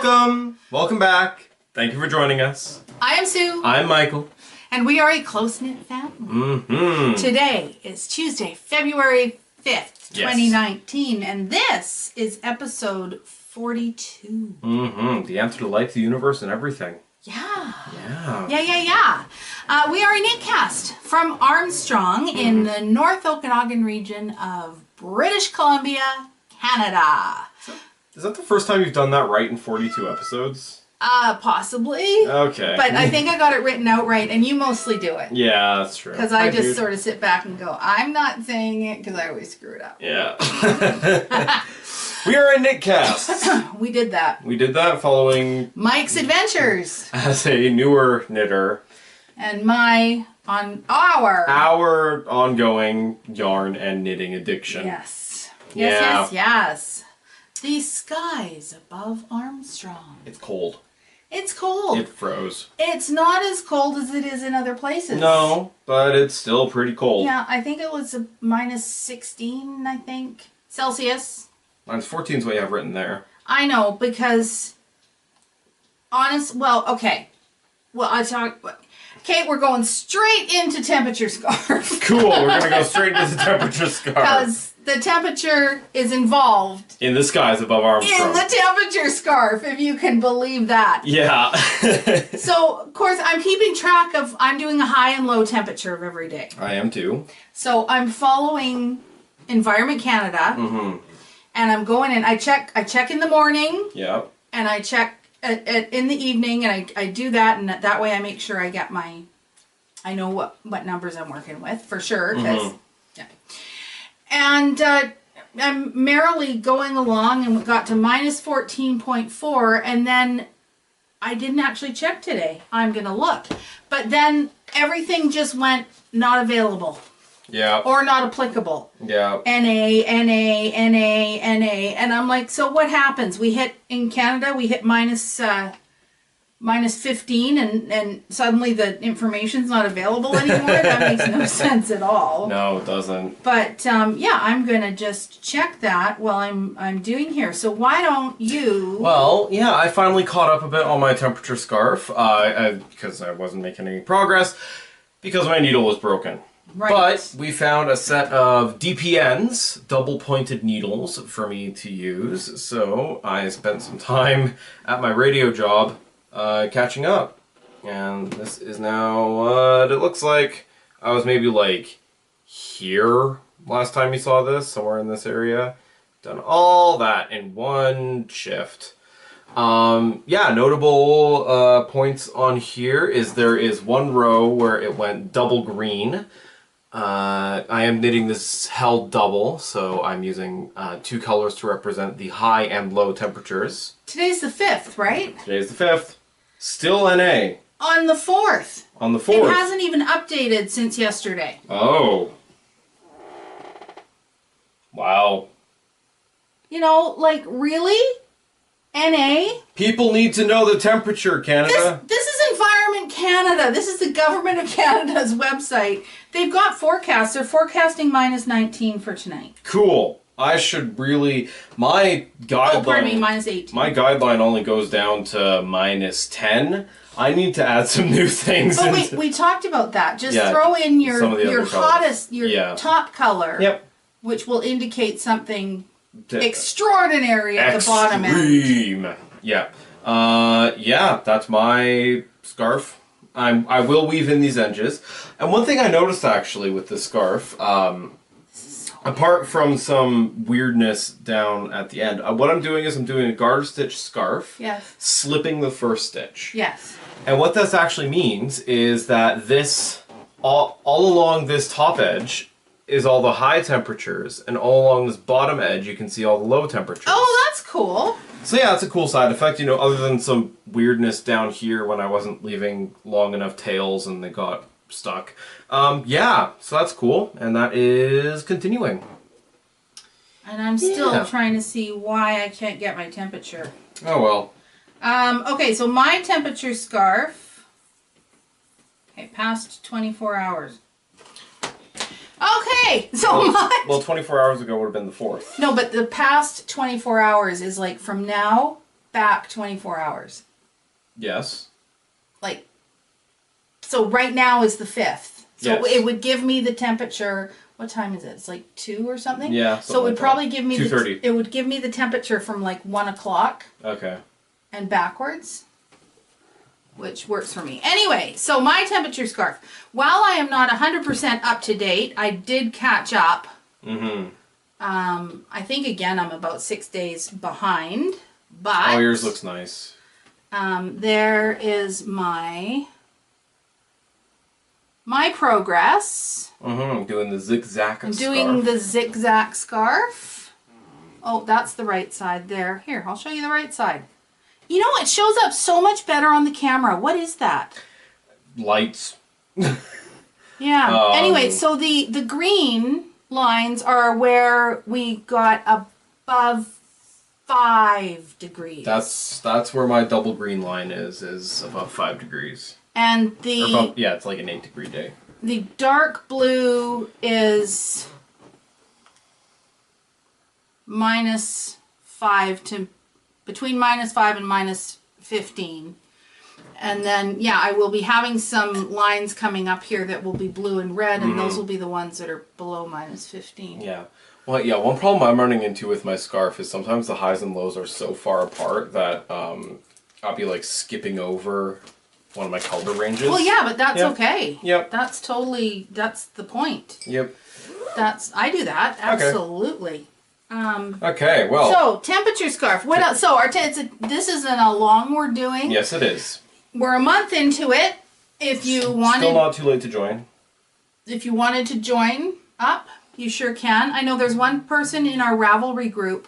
Welcome back. Thank you for joining us. I am Sue. I'm Michael. And we are a close-knit family. Today is Tuesday, February 5th, 2019, and this is episode 42. The answer to life, the universe, and everything. Yeah. Yeah. We are a knitcast from Armstrong in the North Okanagan region of British Columbia, Canada. Is that the first time you've done that right in 42 episodes? Possibly. Okay. But I think I got it written out right, and you mostly do it. Yeah, that's true. Because I just sort of sit back and go, I'm not saying it because I always screw it up. Yeah. We are a knitcast. We did that. We did that following Mike's adventures. As a newer knitter. And our ongoing yarn and knitting addiction. Yes. Yeah. Yes. The skies above Armstrong. It's cold. It's cold. It froze. It's not as cold as it is in other places. No, but it's still pretty cold. Yeah, I think it was a minus 16, I think, Celsius. Minus 14 is what you have written there. I know, because okay, we're going straight into temperature scarf. Cool, we're going to go straight into the temperature scarf. Because the temperature is involved. In the skies above Armstrong. In the temperature scarf, if you can believe that. Yeah. So, of course, I'm keeping track of, I'm doing a high and low temperature of every day. I am too. So I'm following Environment Canada. And I'm going in, I check in the morning. Yeah. And I check in the evening, and I do that, and that way I make sure I get I know what numbers I'm working with for sure, because yeah. And I'm merrily going along, and we got to minus 14.4, and then I didn't actually check today. I'm gonna look, but then everything just went not available. Yeah. Or not applicable. Yeah. NA, and I'm like, so what happens? In Canada, we hit minus 15, and suddenly the information's not available anymore? That makes no sense at all. No, it doesn't. But, yeah, I'm going to just check that while I'm doing here. So why don't you... Well, yeah, I finally caught up a bit on my temperature scarf, because I wasn't making any progress, because my needle was broken. Right. But we found a set of DPNs, double-pointed needles, for me to use. So I spent some time at my radio job catching up. And this is now what it looks like. I was maybe like here last time you saw this, somewhere in this area. Done all that in one shift. Yeah, notable points on here is there is one row where it went double green. I am knitting this held double, so I'm using 2 colors to represent the high and low temperatures. Today's the 5th, right? Today's the 5th. Still NA. On the 4th. On the 4th. It hasn't even updated since yesterday. Oh. Wow. You know, like, really? NA? People need to know the temperature, Canada. This is Environment Canada. This is the Government of Canada's website. They've got forecasts. They're forecasting minus 19 for tonight. Cool. I should really... My guideline... Oh, pardon me, minus 18. My guideline only goes down to minus 10. I need to add some new things. Oh, we talked about that. Just throw in your hottest, top color. Yep. Which will indicate something extraordinary at the bottom end. Extreme. Yeah. Yeah, that's my scarf. I will weave in these edges. And one thing I noticed actually with this scarf, apart from some weirdness down at the end, what I'm doing is I'm doing a garter stitch scarf. Yes. Slipping the first stitch. Yes. And what this actually means is that this, all along this top edge, is all the high temperatures, and all along this bottom edge you can see all the low temperatures. Oh, that's cool. So yeah, it's a cool side effect, you know, other than some weirdness down here when I wasn't leaving long enough tails and they got stuck. Yeah, so that's cool, and that is continuing. And I'm still trying to see why I can't get my temperature. Oh well. Okay, so my temperature scarf, past 24 hours. Okay, so well, 24 hours ago would have been the 4th. No, but the past 24 hours is like from now back 24 hours. Yes. Like, so right now is the 5th. So yes. it would give me the temperature. What time is it? It's like 2 or something? Yeah. So it would probably give me 2:30. It would give me the temperature from like 1 o'clock. Okay. And backwards, which works for me. Anyway, so my temperature scarf. While I am not 100% up to date, I did catch up. Mm-hmm. I think again I'm about 6 days behind, but oh, yours looks nice. there is my progress. Mm-hmm. Doing the zigzag I'm scarf. doing the zigzag scarf. Oh, that's the right side there. Here, I'll show you the right side. You know, it shows up so much better on the camera. What is that? Lights. Yeah. Anyway, so the green lines are where we got above 5 degrees. That's where my double green line is above 5 degrees. And yeah, it's like an 8-degree day. The dark blue is -5 to between -5 and -15. And then, yeah, I will be having some lines coming up here that will be blue and red, and those will be the ones that are below -15. Yeah. Well, yeah, one problem I'm running into with my scarf is sometimes the highs and lows are so far apart that I'll be like skipping over one of my color ranges. Well, yeah, but that's okay. Yep. That's the point. Yep. I do that, absolutely. Okay, well. So, temperature scarf. What else? So, this isn't a long we're doing. Yes, it is. We're a month into it. If you wanted... Still not too late to join. If you wanted to join up, you sure can. I know there's one person in our Ravelry group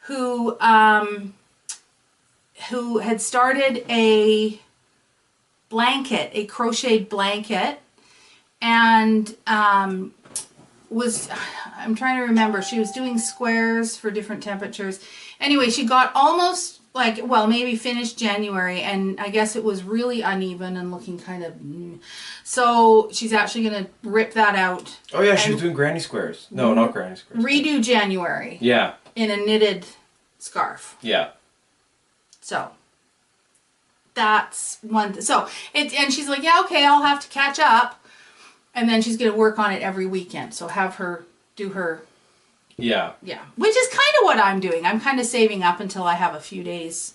who had started a blanket, a crocheted blanket, and I'm trying to remember, she was doing squares for different temperatures. Anyway, she got almost maybe finished January, and I guess it was really uneven and looking kind of... So she's actually going to rip that out. Oh yeah, she was doing granny squares. No, not granny squares. Redo January. Yeah. In a knitted scarf. Yeah. So that's one. And she's like, yeah, okay, I'll have to catch up. And then she's going to work on it every weekend. So have her do her. Yeah. Yeah. Which is kind of what I'm doing. I'm kind of saving up until I have a few days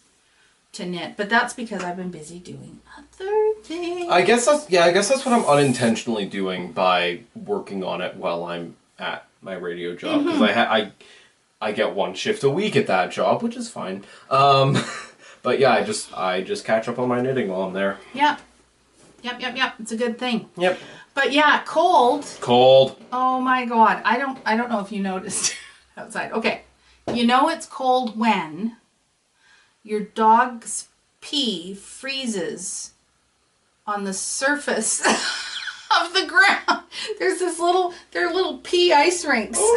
to knit. But that's because I've been busy doing other things. I guess that's what I'm unintentionally doing by working on it while I'm at my radio job. Because I get one shift a week at that job, which is fine. But yeah, I just catch up on my knitting while I'm there. Yep. It's a good thing. Yep. But yeah, cold. Cold. Oh my God. I don't know if you noticed outside. Okay. You know it's cold when your dog's pee freezes on the surface of the ground. There are little pee ice rinks. Oh,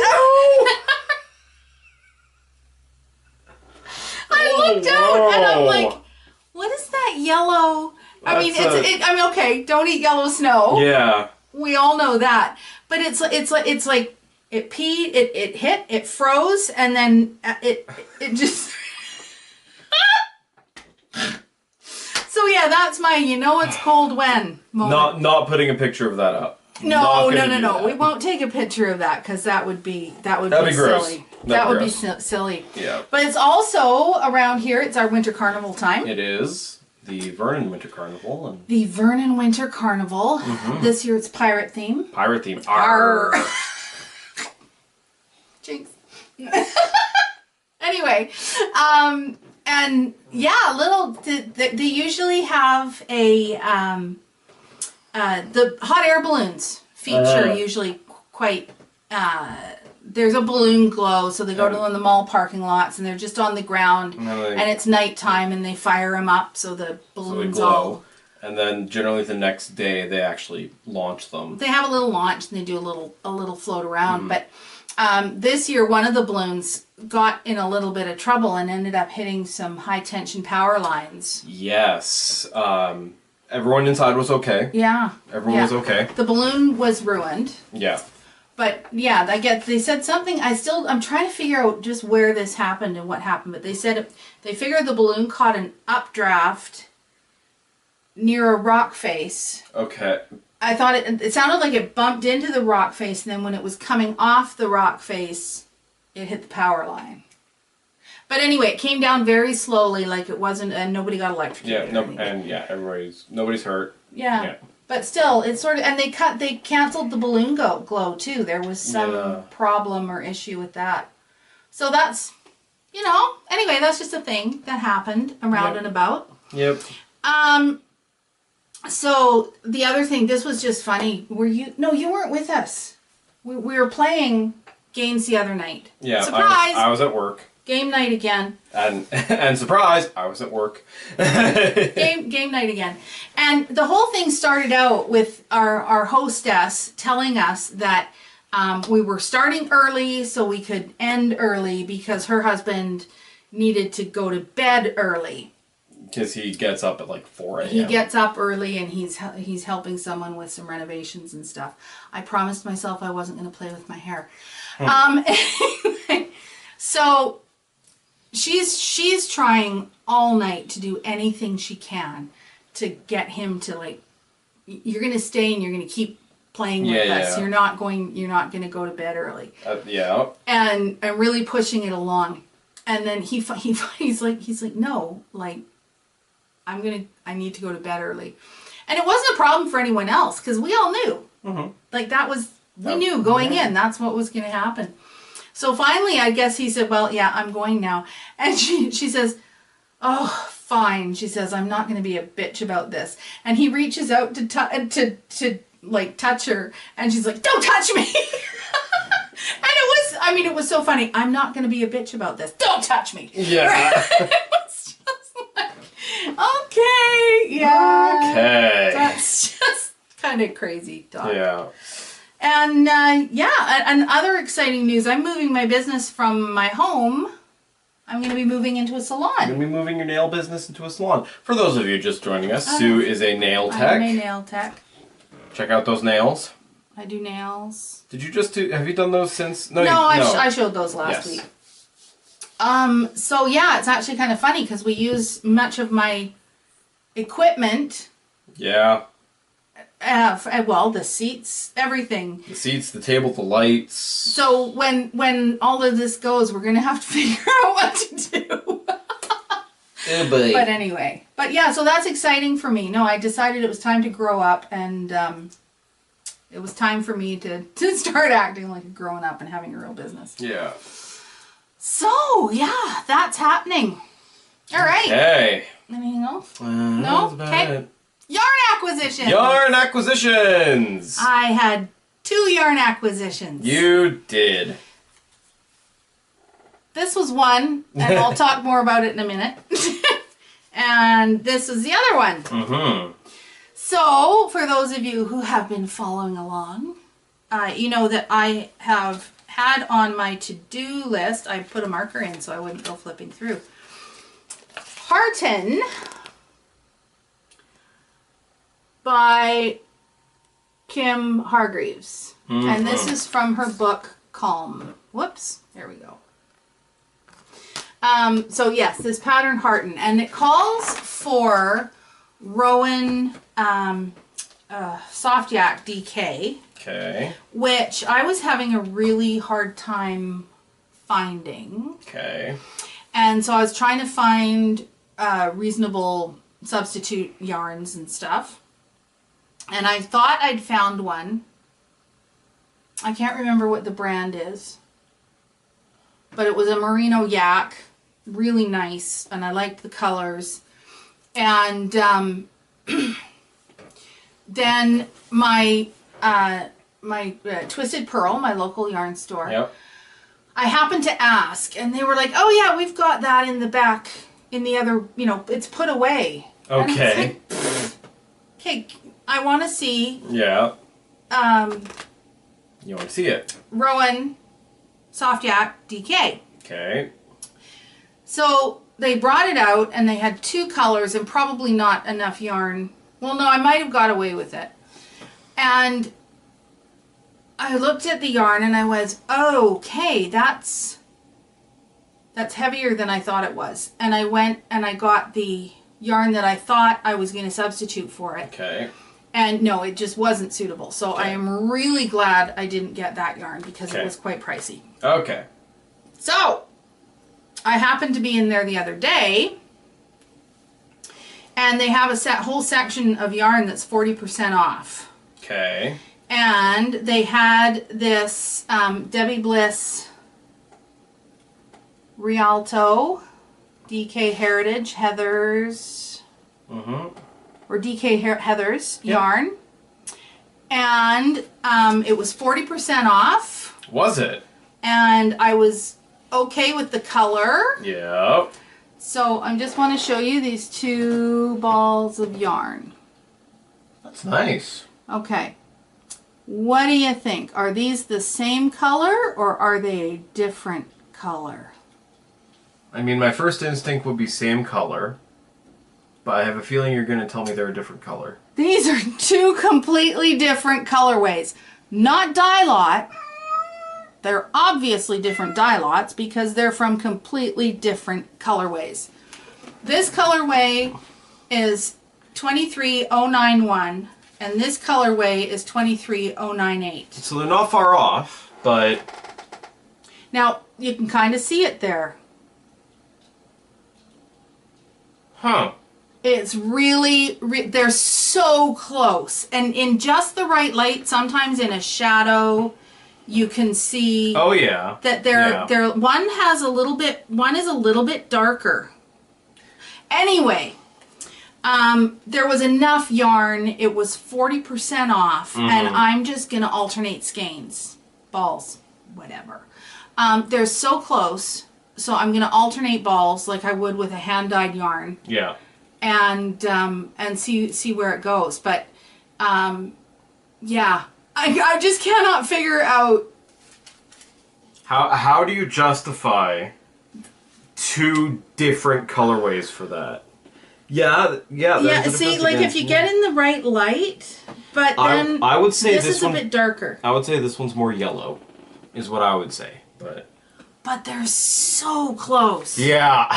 no. I looked out and I'm like, what is that yellow? Okay, don't eat yellow snow. Yeah. We all know that. But it's like it peed, it hit, it froze, and then it just... So yeah, that's my it's cold when moment. Not putting a picture of that up. No. We won't take a picture of that because that would be gross. silly. That would be silly. Yeah. But it's also around here. It's our winter carnival time. It is the Vernon Winter Carnival The Vernon Winter Carnival. This year it's pirate theme. Pirate theme. Arr. Jinx. Anyway, and yeah, they usually have a the hot air balloons feature usually quite. There's a balloon glow, so they go to the mall parking lots, and they're just on the ground, and it's nighttime, and they fire them up, so the balloons all... And then generally the next day they actually launch them. They have a little launch, and they do a little float around. But this year, one of the balloons got in a little bit of trouble and ended up hitting some high tension power lines. Yes. Everyone inside was okay. Yeah. Everyone was okay. The balloon was ruined. Yeah. But yeah, they said something. I'm trying to figure out just where this happened and what happened. But they said they figured the balloon caught an updraft near a rock face. Okay. I thought it sounded like it bumped into the rock face, and then when it was coming off the rock face, it hit the power line. But anyway, it came down very slowly, like it wasn't, and nobody got electrocuted. Yeah, nobody's hurt. Yeah. But still, it's sort of, and they canceled the balloon glow too. There was some problem or issue with that. So that's, anyway, that's just a thing that happened around and about. Yep. So the other thing, this was just funny. No, you weren't with us. We were playing games the other night. Yeah. Surprise! I was at work. Game night again. And surprise, I was at work. game night again. And the whole thing started out with our hostess telling us that we were starting early so we could end early because her husband needed to go to bed early. Because he gets up at like 4 a.m. He gets up early and he's helping someone with some renovations and stuff. I promised myself I wasn't going to play with my hair. Anyway, so she's trying all night to do anything she can to get him to, like, you're going to stay and you're going to keep playing with us. You're not going to go to bed early. Yeah. And really pushing it along. And then he's like, no, like, I need to go to bed early. And it wasn't a problem for anyone else because we all knew. Mm-hmm. Like, we knew going in, that's what was going to happen. So finally, I guess he said, well, yeah, I'm going now. And she says, oh, fine. She says, I'm not going to be a bitch about this. And he reaches out to touch her. And she's like, don't touch me. And it was so funny. I'm not going to be a bitch about this. Don't touch me. Yeah. It was just like, okay. Yeah. Okay. That's just kind of crazy talk. Yeah. And and other exciting news, I'm moving my business from my home. I'm going to be moving into a salon. You're going to be moving your nail business into a salon. For those of you just joining us, Sue is a nail tech. I'm a nail tech. Check out those nails. I do nails. Did you just have you done those since? No, I showed those last week. So yeah, it's actually kind of funny because we use much of my equipment. Yeah. The seats, everything. The seats, the table, the lights. So when all of this goes, we're going to have to figure out what to do. But anyway. But yeah, so that's exciting for me. No, I decided it was time to grow up, and it was time for me to start acting like a grown up and having a real business. Yeah. So, yeah, that's happening. All right. Okay. Anything else? No? Okay. Yarn acquisitions. Yarn acquisitions. I had 2 yarn acquisitions. You did. This was one, and I'll talk more about it in a minute. And this was the other one. Mm-hmm. So, for those of you who have been following along, you know that I have had on my to-do list, I put a marker in so I wouldn't go flipping through, Partin by Kim Hargreaves. Mm-hmm. And this is from her book, Calm. Whoops, there we go. So yes, this pattern Partin, and it calls for Rowan Soft Yak DK. Okay. Which I was having a really hard time finding. Okay. And so I was trying to find reasonable substitute yarns and stuff. And I thought I'd found one. I can't remember what the brand is. But it was a merino yak. Really nice. And I liked the colors. And then my Twisted Pearl, my local yarn store, yep. I happened to ask. And they were like, oh yeah, we've got that in the back. In the other, it's put away. Okay. Okay, I want to see. Yeah. You want to see it? Rowan Soft Yak DK. Okay. So they brought it out and they had 2 colors and probably not enough yarn. Well, no, I might have got away with it. And I looked at the yarn and I was, okay, that's heavier than I thought it was. And I went and I got the yarn that I thought I was going to substitute for it. Okay. And no, it just wasn't suitable. So I am really glad I didn't get that yarn because it was quite pricey. Okay. So I happened to be in there the other day, and they have a whole section of yarn that's 40% off. Okay. And they had this Debbie Bliss Rialto DK Heritage Heathers or DK Heathers yarn, and it was 40% off. Was it? And I was okay with the color. Yep. So I just want to show you these 2 balls of yarn. That's nice. Okay. What do you think? Are these the same color or are they a different color? I mean, my first instinct would be same color, but I have a feeling you're going to tell me they're a different color. These are 2 completely different colorways. Not dye lot. They're obviously different dye lots because they're from completely different colorways. This colorway is 23091 and this colorway is 23098. So they're not far off, but... Now, you can kind of see it there. Huh. It's really, they're so close. And in just the right light, sometimes in a shadow, you can see that they're one is a little bit darker. Anyway, there was enough yarn. It was 40% off, and I'm just gonna alternate skeins, balls, whatever. They're so close, so I'm gonna alternate balls like I would with a hand dyed yarn. Yeah. And see where it goes, but yeah. I just cannot figure out how do you justify 2 different colorways for that? Yeah. See, like if you get in the right light, but then I would say this is a bit darker. I would say this one's more yellow, is what I would say. But they're so close. Yeah.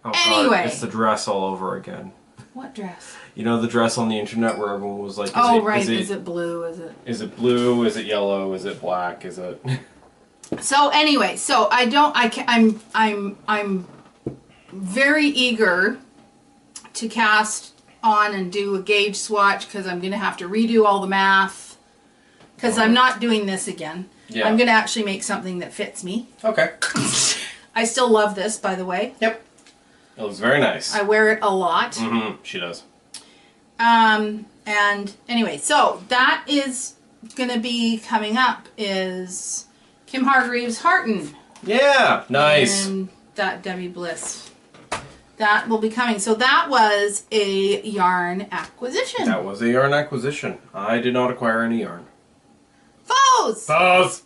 Oh, anyway, God, it's the dress all over again. What dress? You know the dress on the internet where everyone was like, is it blue? Is it blue? Is it yellow? Is it black? Is it? So anyway, I'm very eager to cast on and do a gauge swatch because I'm going to have to redo all the math because I'm not doing this again. Yeah. I'm going to actually make something that fits me. Okay. I still love this, by the way. Yep. It looks very nice. I wear it a lot. Mm-hmm. She does. And anyway, so that is going to be coming up is Kim Hargreaves Partin. Yeah, nice. And that Debbie Bliss. That will be coming. So that was a yarn acquisition. That was a yarn acquisition. I did not acquire any yarn. Foes! Foes!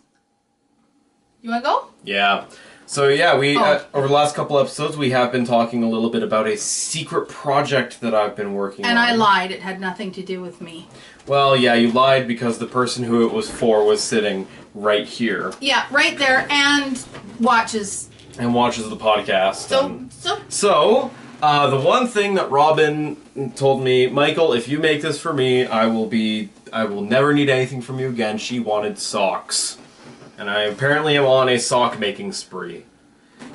You want to go? Yeah. So yeah, we over the last couple episodes we have been talking a little bit about a secret project that I've been working on. And I lied. It had nothing to do with me. Well, yeah, you lied because the person who it was for was sitting right here. Yeah, right there, and watches. And watches the podcast. So, the one thing that Robin told me, Michael, if you make this for me, I will never need anything from you again. She wanted socks. And I apparently am on a sock making spree.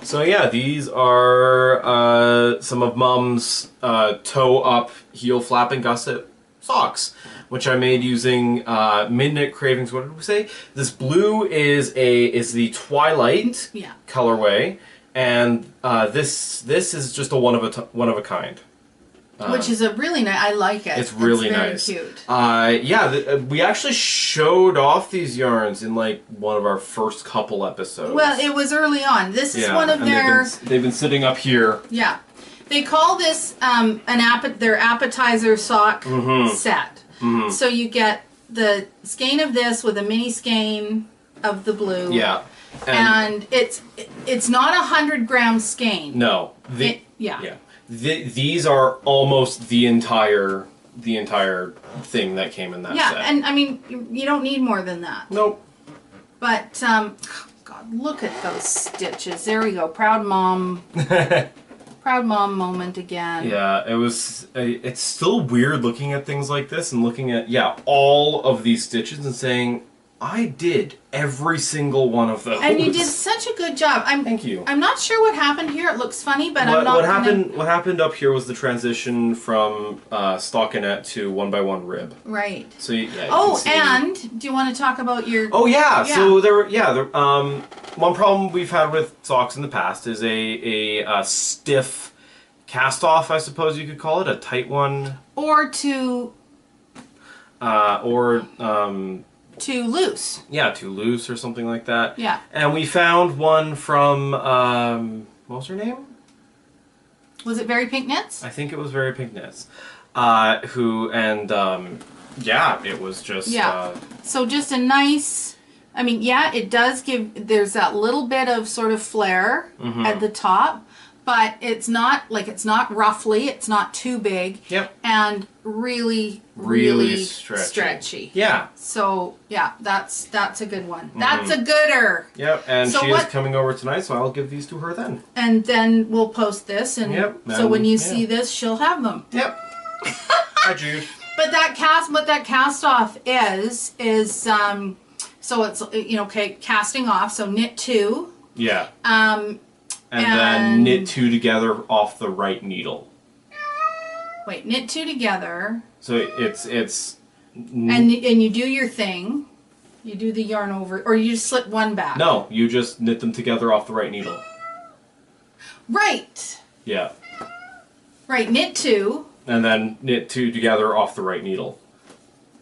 So yeah, these are some of Mom's toe up, heel flapping gusset socks, which I made using Midnight Cravings. What did we say? This blue is the Twilight colorway, and this is just a one of a kind. Which is a really nice. I like it. It's really very nice. Cute. Yeah, we actually showed off these yarns in like one of our first couple episodes. Well, it was early on. This is one of their. They've been sitting up here. Yeah, they call this their appetizer sock set. Mm-hmm. So you get the skein of this with a mini skein of the blue. Yeah, and it's not 100-gram skein. No. Yeah. These are almost the entire the entire thing that came in that yeah, set. and I mean, you don't need more than that. Nope. But, God, look at those stitches. There we go. Proud mom. Proud mom moment again. Yeah, it's still weird looking at things like this and looking at, all of these stitches and saying, I did every single one of those. And you did such a good job. Thank you. I'm not sure what happened here. It looks funny, but I'm not what happened up here was the transition from stockinette to 1x1 rib. Right. So you oh, and do you want to talk about your? Oh yeah. So one problem we've had with socks in the past is a stiff cast off, I suppose you could call it, a tight one. Or too loose. Yeah, too loose or something like that. Yeah. And we found one from, what was her name? Was it Very Pink Knits? I think it was Very Pink Knits. It was just... Yeah. So just a nice... I mean, yeah, it does give... There's that little bit of sort of flare at the top, but it's not roughly, it's not too big. Yep. And really stretchy. Yeah. So, yeah, that's a good one. That's a gooder. Yep, and so she is coming over tonight, so I'll give these to her then. And then we'll post this, and so when you see this, she'll have them. Yep. Hi, Jude. But what that cast off is so it's casting off. So knit 2. Yeah. And then knit 2 together off the right needle. Wait, knit 2 together. So it's. And you do your thing. You do the yarn over, or you just slip one back. No, you just knit them together off the right needle. Right. Yeah. Right, knit 2. And then knit 2 together off the right needle.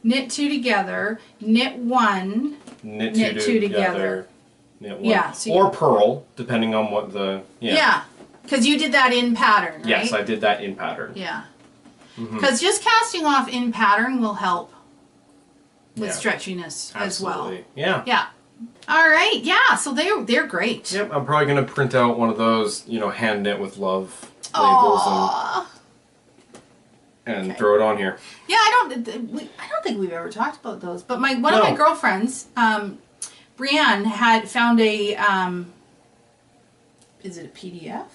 Knit 2 together, knit 1, knit 2 together. Knit 1. Yeah. Or purl, depending on what the... Yeah, because you did that in pattern, right? Yes, I did that in pattern. Yeah. Because just casting off in pattern will help with stretchiness as well. Yeah. Yeah. All right. Yeah. So they're great. Yep. I'm probably gonna print out one of those, hand knit with love labels and throw it on here. Yeah. I don't think we've ever talked about those. But one of my girlfriends, Brienne, had found a. Is it a PDF?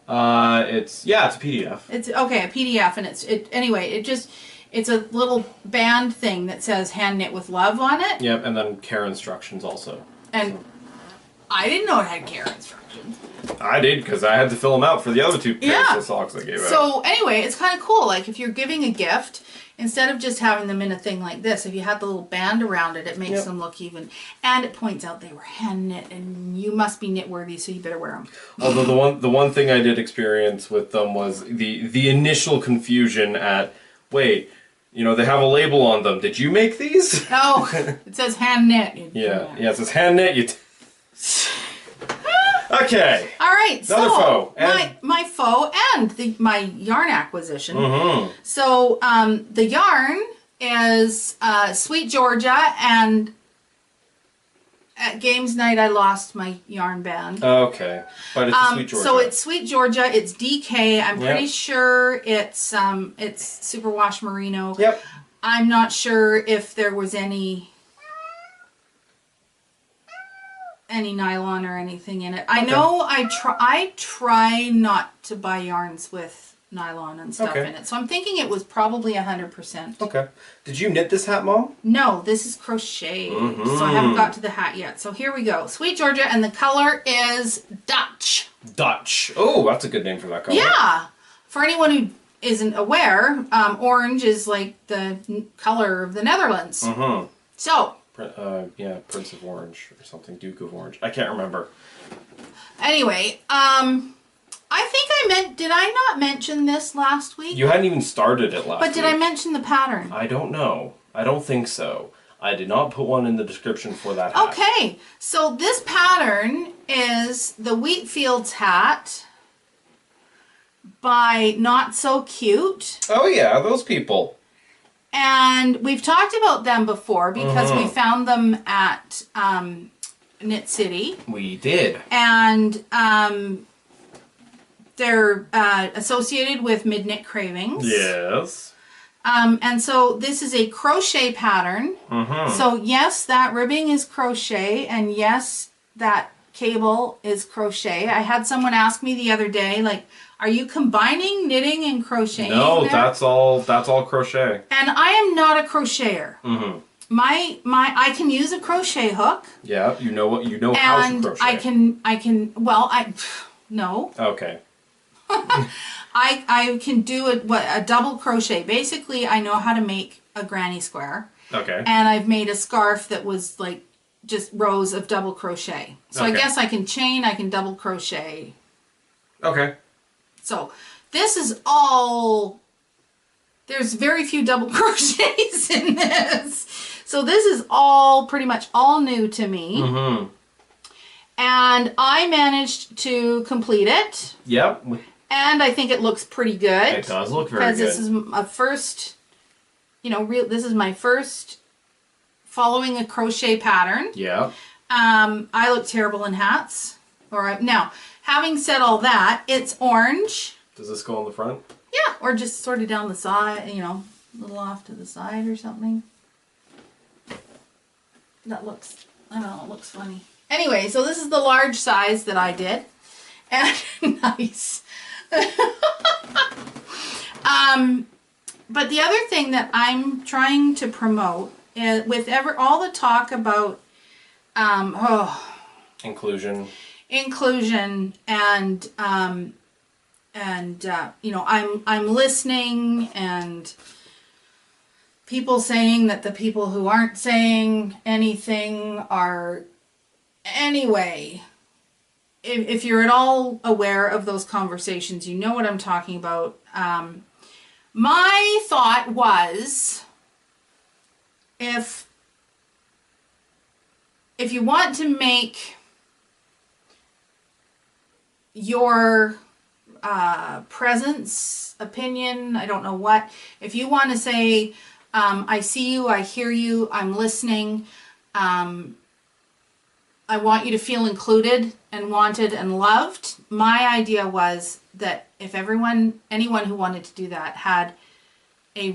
It's a PDF. It's okay, a PDF, and it's a little band thing that says hand knit with love on it. Yep, and then care instructions also. And I didn't know it had care instructions. I did, because I had to fill them out for the other 2 pairs of socks I gave out. So anyway, it's kind of cool. Like if you're giving a gift, instead of just having them in a thing like this, if you had the little band around it, it makes them look even. And it points out they were hand knit, and you must be knit worthy, so you better wear them. Although the one thing I did experience with them was the initial confusion at, wait, they have a label on them. Did you make these? Oh, it says hand knit. Yeah, it says hand knit. Okay. All right. Another faux. My faux and my yarn acquisition. So the yarn is Sweet Georgia, and at games night I lost my yarn band. Okay, but it's Sweet Georgia. So it's Sweet Georgia. It's DK. I'm pretty sure it's superwash merino. Yep. I'm not sure if there was any nylon or anything in it. I know I try not to buy yarns with nylon and stuff in it. So I'm thinking it was probably 100%. Okay. Did you knit this hat, Mom? No, this is crochet. So I haven't got to the hat yet. So here we go. Sweet Georgia, and the color is Dutch. Dutch. Oh, that's a good name for that color. Yeah. For anyone who isn't aware, orange is like the color of the Netherlands. So... Prince of Orange or something, Duke of Orange. I can't remember. Anyway, I think did I not mention this last week? You hadn't even started it last week. But did I mention the pattern? I don't know. I don't think so. I did not put one in the description for that hat. Okay, so this pattern is the Wheatfields hat by Not So Cute. Oh yeah, those people. And we've talked about them before because we found them at Knit City. We did. And they're associated with Midnight Cravings. Yes. And so this is a crochet pattern. So yes, that ribbing is crochet, and yes, that cable is crochet. I had someone ask me the other day, like, are you combining knitting and crocheting? No, there? that's all crochet. And I am not a crocheter. I can use a crochet hook. Yeah, you know how to crochet. And no. Okay. I can do a double crochet. Basically, I know how to make a granny square. Okay. And I've made a scarf that was like just rows of double crochet. So I guess I can chain, I can double crochet. Okay. So this is all, there's very few double crochets in this. So this is all pretty much all new to me. And I managed to complete it. Yep. And I think it looks pretty good. It does look very good. Because this is a first, this is my first following a crochet pattern. Yeah. I look terrible in hats. Now, having said all that, it's orange. Does this go on the front? Yeah, or just sort of down the side, a little off to the side or something. That looks, I don't know, it looks funny. Anyway, so this is the large size that I did. And nice. But the other thing that I'm trying to promote is with all the talk about inclusion and I'm listening, and people saying that the people who aren't saying anything are anyway. If you're at all aware of those conversations, you know what I'm talking about. My thought was, if you want to make your presence, opinion, I don't know what, if you want to say, I see you, I hear you, I'm listening, I want you to feel included and wanted and loved. My idea was that if anyone who wanted to do that had a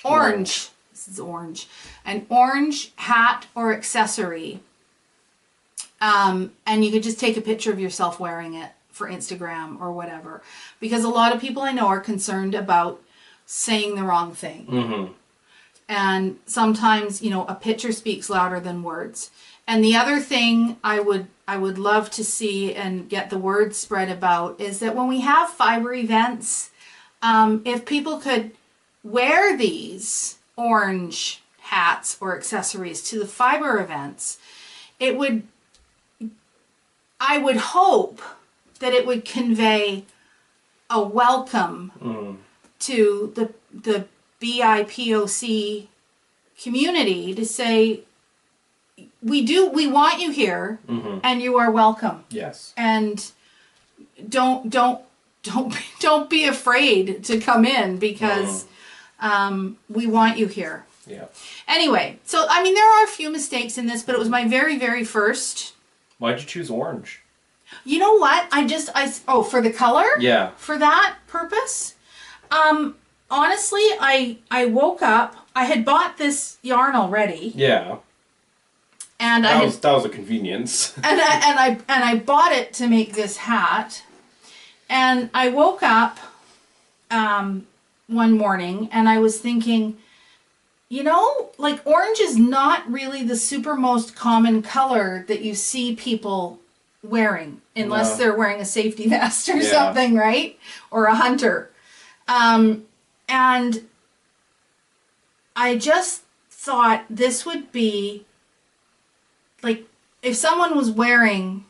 orange, this is orange, an orange hat or accessory, and you could just take a picture of yourself wearing it for Instagram or whatever, because a lot of people I know are concerned about saying the wrong thing. And sometimes, a picture speaks louder than words. And the other thing I would love to see and get the word spread about is that when we have fiber events, if people could wear these orange hats or accessories to the fiber events, I would hope that it would convey a welcome to the BIPOC community to say, we want you here, and you are welcome. Yes. And don't be afraid to come in, because we want you here. Yeah. Anyway, so there are a few mistakes in this, but it was my very, very first. Why'd you choose orange? You know what? For the color? Yeah. For that purpose? Honestly, I woke up, I had bought this yarn already. Yeah. And that was a convenience. and I bought it to make this hat. And I woke up one morning and I was thinking, orange is not really the super most common color that you see people wearing, unless they're wearing a safety vest or something, right? Or a hunter. And I just thought this would be, if someone was wearing,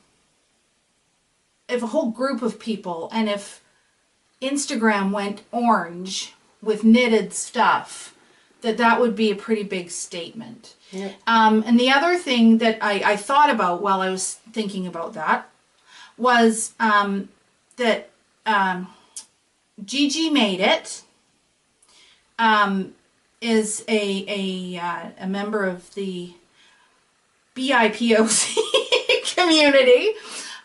if a whole group of people, and if Instagram went orange with knitted stuff, that would be a pretty big statement. Yeah. And the other thing that I thought about while I was thinking about that was that Gigi Made It is a member of the BIPOC community,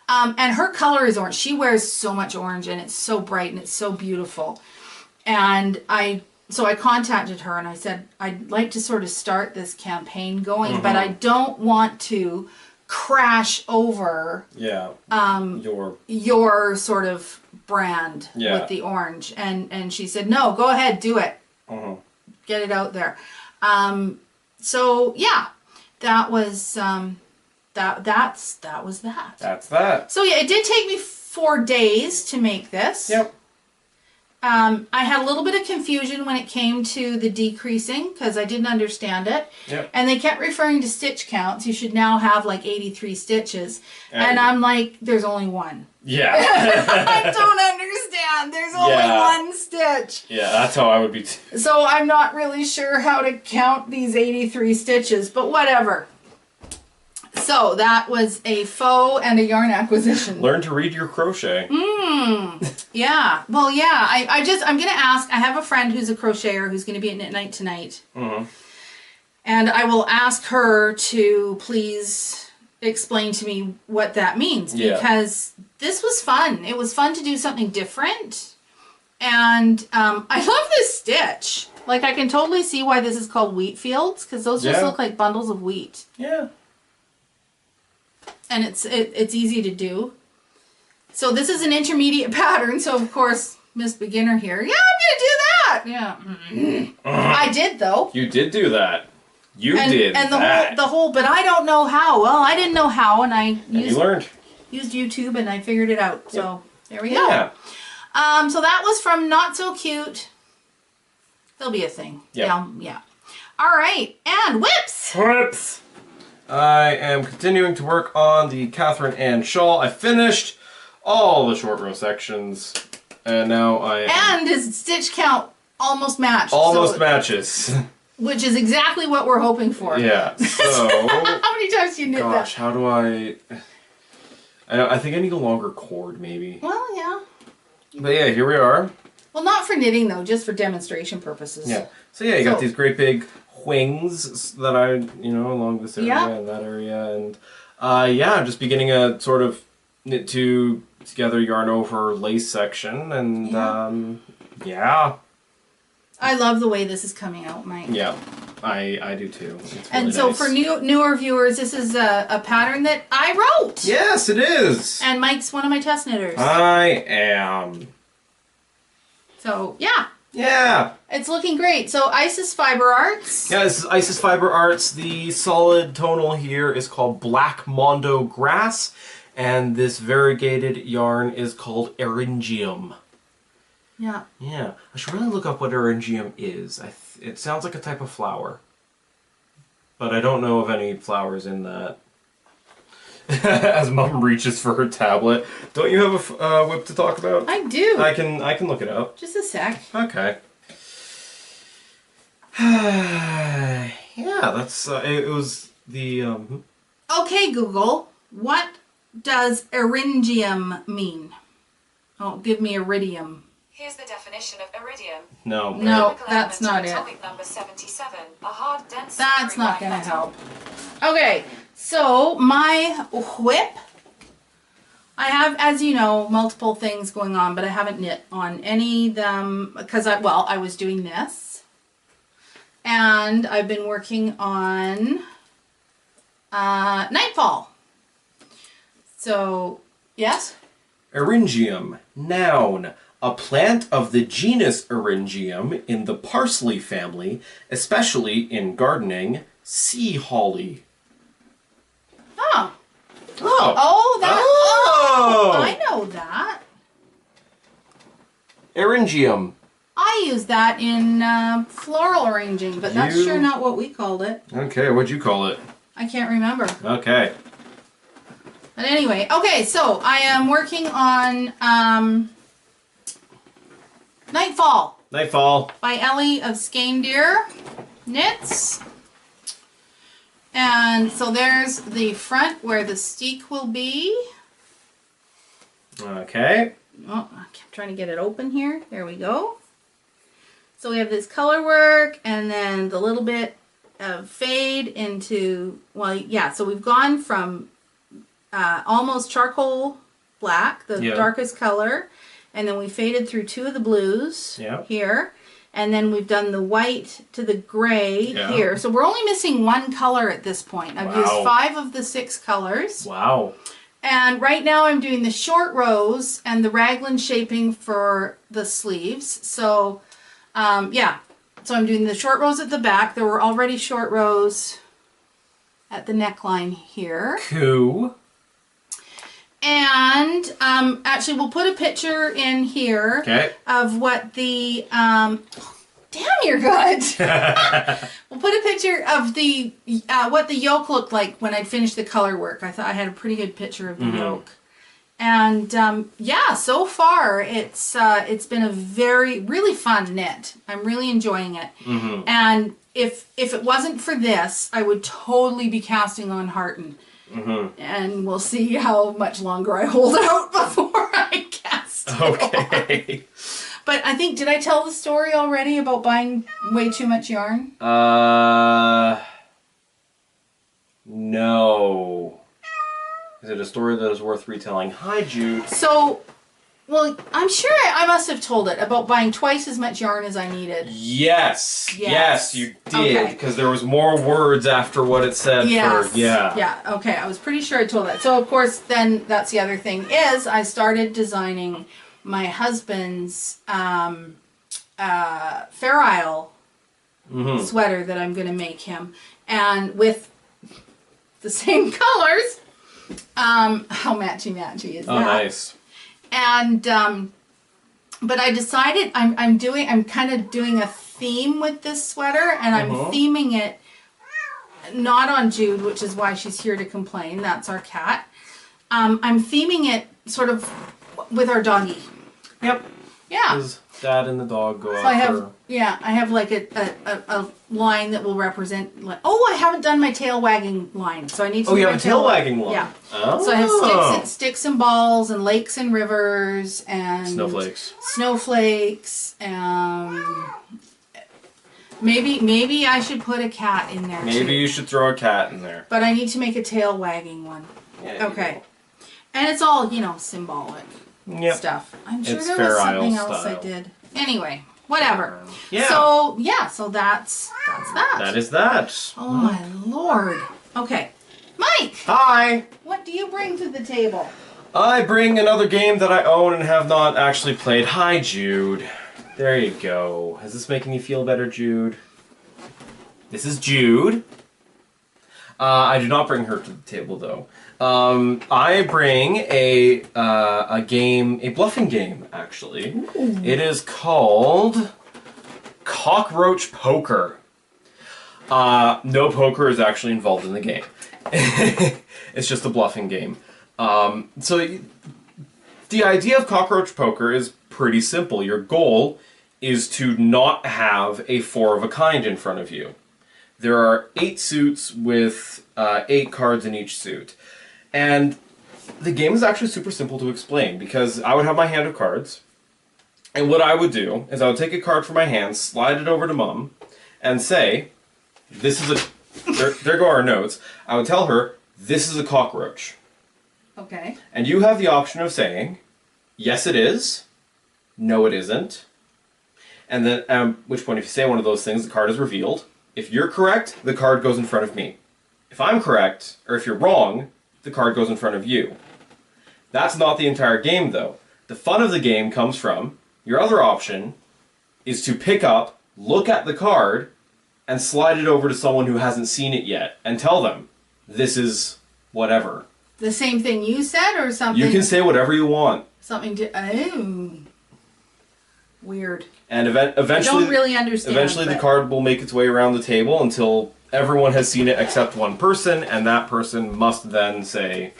and her color is orange. She wears so much orange, and it's so bright and it's so beautiful. And so I contacted her and I said, I'd like to sort of start this campaign going, but I don't want to crash over your sort of brand with the orange. And she said, no, go ahead, do it. Get it out there. So yeah, that was that was that. That's that. So yeah, it did take me 4 days to make this. Yep. I had a little bit of confusion when it came to the decreasing because I didn't understand it. Yep. And they kept referring to stitch counts. You should now have like 83 stitches. And I'm like, there's only one. Yeah. I don't understand. There's only one stitch. Yeah, that's how I would be too. So I'm not really sure how to count these 83 stitches, but whatever. So that was a faux and a yarn acquisition. Learn to read your crochet. Yeah. Well, yeah. I'm going to ask. I have a friend who's a crocheter who's going to be at Knit Night tonight. And I will ask her to please explain to me what that means. Because this was fun. It was fun to do something different. And I love this stitch. Like, I can totally see why this is called wheat fields. Because those just look like bundles of wheat. Yeah. And it's easy to do. So this is an intermediate pattern. So of course, Miss Beginner here. Yeah, I'm gonna do that. Yeah, I did though. You did do that. You did. And that. the whole. But I don't know how. Well, I didn't know how, and you learned. Used YouTube, and I figured it out. So there we go. Yeah. So that was from Not So Cute. There'll be a thing. Yeah. All right, and whips. Whips. I am continuing to work on the Catherine Ann shawl. I finished all the short row sections, and now And his stitch count almost matched. Almost matches. Which is exactly what we're hoping for. Yeah, so... How many times do you knit that? Gosh, how do I think I need a longer cord, maybe. Well, yeah. But yeah, here we are. Well, not for knitting, though, just for demonstration purposes. Yeah. So yeah, you got these great big wings that along this area and that area, and I'm just beginning a sort of knit together yarn over lace section, and I love the way this is coming out, Mike. Yeah, I do too. It's really and so nice. for newer viewers, this is a pattern that I wrote. Yes, it is. And Mike's one of my test knitters. I am. So yeah. Yeah. It's looking great. So Isis Fiber Arts. Yeah, this is Isis Fiber Arts. The solid tonal here is called Black Mondo Grass, and this variegated yarn is called Eryngium. Yeah. Yeah. I should really look up what Eryngium is. It sounds like a type of flower, but I don't know of any flowers in that. As Mom reaches for her tablet. Don't you have a whip to talk about? I do. I can look it up. Just a sec. Okay. Yeah, that's it was the Okay, Google. What does eryngium mean? Oh, give me iridium. Here's the definition of iridium. No, that's not it. Atomic number 77, a hard, dense. That's not going to help. Okay, so my whip. I have, as you know, multiple things going on, but I haven't knit on any of them because I was doing this, and I've been working on Nightfall. So, yes? Eryngium, noun. A plant of the genus Eryngium in the parsley family, especially in gardening, sea holly. Oh. Oh. Oh, that. Oh. I know that. Eryngium. I use that in floral arranging, but that's sure not what we called it. Okay, what'd you call it? I can't remember. Okay. But anyway, okay, so I am working on Nightfall. Nightfall. By Ellie of Skein-Deer Knits. And so there's the front where the steek will be. Okay. Oh, I kept trying to get it open here. There we go. So we have this color work and then the little bit of fade into, well, yeah, so we've gone from almost charcoal black, the darkest color, and then we faded through 2 of the blues here, and then we've done the white to the gray here. So we're only missing 1 color at this point. I've used 5 of the 6 colors. Wow. And right now I'm doing the short rows and the raglan shaping for the sleeves. So, yeah. So I'm doing the short rows at the back. There were already short rows at the neckline here. Cool. And actually we'll put a picture in here of what the... damn, you're good! We'll put a picture of the what the yoke looked like when I'd finished the color work. I thought I had a pretty good picture of the yoke. And yeah, so far it's been a really fun knit. I'm really enjoying it. And if it wasn't for this, I would totally be casting on Partin. And we'll see how much longer I hold out before I cast. Okay. But I think, did I tell the story already about buying way too much yarn? No. Is it a story that is worth retelling? Hi, Jude. So, well, I'm sure I must have told it about buying twice as much yarn as I needed. Yes, you did, because there was more words after what it said first. Yeah, okay, I was pretty sure I told that. So, of course, then that's the other thing is I started designing my husband's Fair Isle sweater that I'm going to make him. And with the same colors, how matchy-matchy is that? Oh, nice. And, but I decided I'm kind of doing a theme with this sweater, and I'm theming it not on Jude, which is why she's here to complain. That's our cat. I'm theming it sort of with our doggy. Yep. Yeah. Does Dad and the dog go out I have like a line that will represent, like, I haven't done my tail wagging line, so I need to do you my have a tail wagging one. Yeah. Oh. So I have sticks and balls and lakes and rivers and snowflakes. Maybe I should put a cat in there. Maybe you should throw a cat in there. But I need to make a tail wagging one. Yeah, okay. And it's all, symbolic stuff. I'm sure there was something else I did. Anyway, whatever. Yeah. So that's that. That is that. Oh my lord. Okay. Mike! Hi! What do you bring to the table? I bring another game that I own and have not actually played. Hi, Jude. There you go. Is this making you feel better, Jude? This is Jude. I do not bring her to the table, though. I bring a game, a bluffing game, actually. Ooh. It is called Cockroach Poker. No poker is actually involved in the game. It's just a bluffing game. So the idea of Cockroach Poker is pretty simple. Your goal is to not have a 4 of a kind in front of you. There are 8 suits with 8 cards in each suit. And the game is actually super simple to explain, because I would have my hand of cards, and what I would do is I would take a card from my hand, slide it over to Mom, and say, this is a... there go our notes. I would tell her, this is a cockroach. Okay. And you have the option of saying, yes it is, no it isn't, and then at which point if you say one of those things, the card is revealed. If you're correct, the card goes in front of me. If I'm correct, or if you're wrong, the card goes in front of you. That's not the entire game, though. The fun of the game comes from, your other option is to pick up, look at the card, and slide it over to someone who hasn't seen it yet, and tell them, this is whatever. The same thing you said, or something? You can say whatever you want. Something to... Oh. Weird. And eventually... I don't really understand. Eventually the card will make its way around the table until everyone has seen it except one person, and that person must then say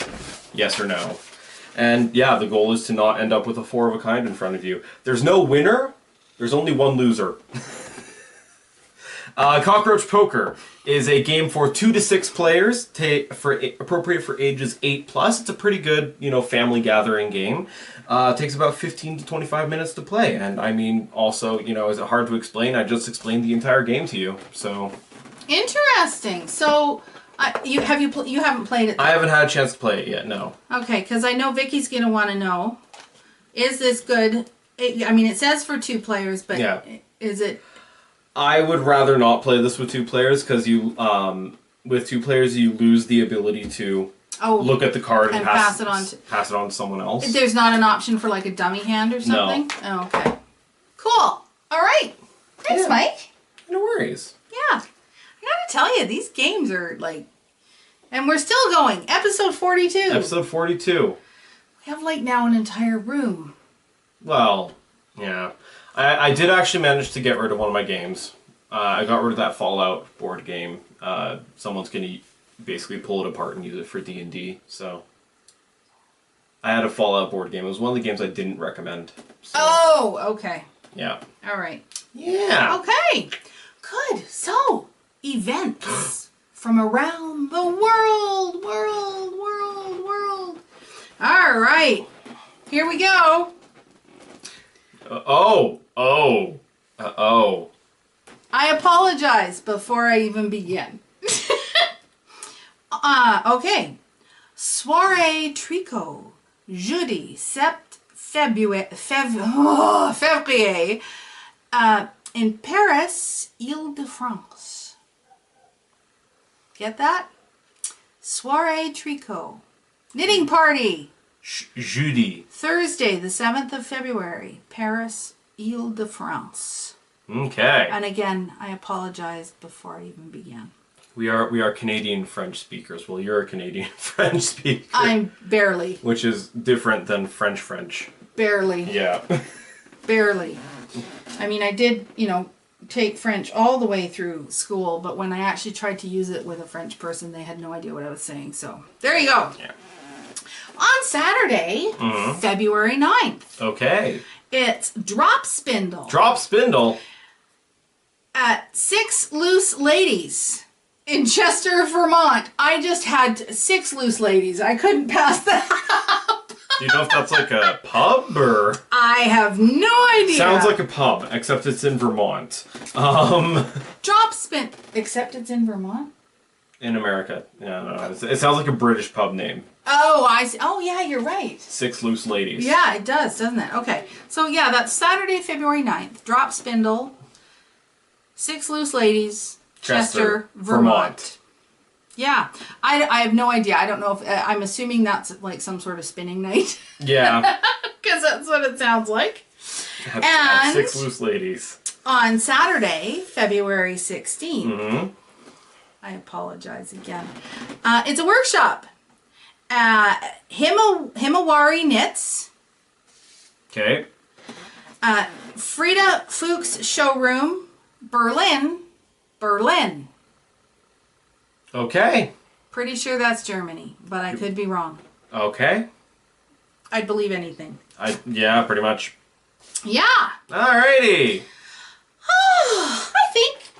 yes or no. And yeah, the goal is to not end up with a 4 of a kind in front of you. There's no winner, there's only one loser. Cockroach Poker is a game for 2 to 6 players, appropriate for ages 8+. It's a pretty good, family gathering game. It takes about 15 to 25 minutes to play, and I mean, also, is it hard to explain? I just explained the entire game to you, so... Interesting. So, you haven't played it, though? I haven't had a chance to play it yet, no. Okay, because I know Vicky's going to want to know. Is this good? I mean, it says for 2 players, but Yeah. is it? I would rather not play this with 2 players because with 2 players you lose the ability to look at the card and pass it on to someone else. There's not an option for like a dummy hand or something? No. Oh, okay. Cool. All right. Thanks, Mike. No worries. Yeah. I gotta tell you, these games are like... And we're still going. Episode 42. Episode 42. We have like now an entire room. Well, yeah. I did actually manage to get rid of one of my games. I got rid of that Fallout board game. Someone's going to basically pull it apart and use it for D&D, so... I had a Fallout board game. It was one of the games I didn't recommend. So, Oh, okay. yeah. All right. Yeah. Okay. Good. So, events from around the world. All right. Here we go. Oh. I apologize before I even begin. Okay. Soirée tricot. Jeudi, février. In Paris, Île-de-France. Get that? Soirée tricot. Knitting party. Jeudi. Thursday, the 7th of February. Paris, Île-de-France. Okay. And again, I apologize before I even began. We are Canadian French speakers. Well, you're a Canadian French speaker. I'm barely. Which is different than French. Barely. Yeah. Barely. I mean, I did, take French all the way through school, but when I actually tried to use it with a French person, they had no idea what I was saying. So, there you go. Yeah. On Saturday, February 9th, Okay. it's Drop Spindle. Drop Spindle. At 6 Loose Ladies in Chester, Vermont. I just had 6 Loose Ladies. I couldn't pass that up. Do you know if that's like a pub or? I have no idea. Sounds like a pub, except it's in Vermont. Drop spin. Except it's in Vermont? In America. Yeah, no. It sounds like a British pub name. Oh, I see. Oh, yeah, you're right. 6 Loose Ladies. Yeah, it does, doesn't it? Okay. So, yeah, that's Saturday, February 9th. Drop Spindle. 6 Loose Ladies. Chester, Vermont. Yeah. I have no idea. I don't know if... I'm assuming that's like some sort of spinning night. Yeah. Because that's what it sounds like. At 6 Loose Ladies. On Saturday, February 16th. I apologize again. It's a workshop. Himawari Knits. Okay. Frida Fuchs Showroom, Berlin. Okay. Pretty sure that's Germany, but I could be wrong. Okay. I'd believe anything. Yeah, pretty much. Yeah. Alrighty.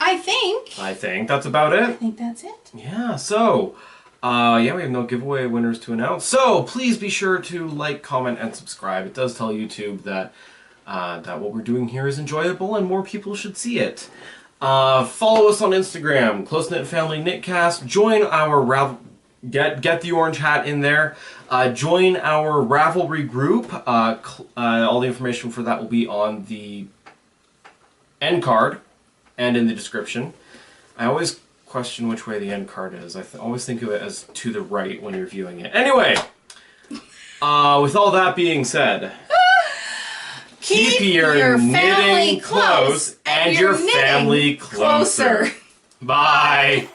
I think that's about it. I think that's it. Yeah, so, we have no giveaway winners to announce. So, please be sure to like, comment, and subscribe. It does tell YouTube that what we're doing here is enjoyable and more people should see it. Follow us on Instagram, Close Knit Family Knitcast. Join our get the orange hat in there. Join our Ravelry group. All the information for that will be on the end card and in the description. I always question which way the end card is. I always think of it as to the right when you're viewing it. Anyway, with all that being said, keep your knitting close and your family closer. Bye.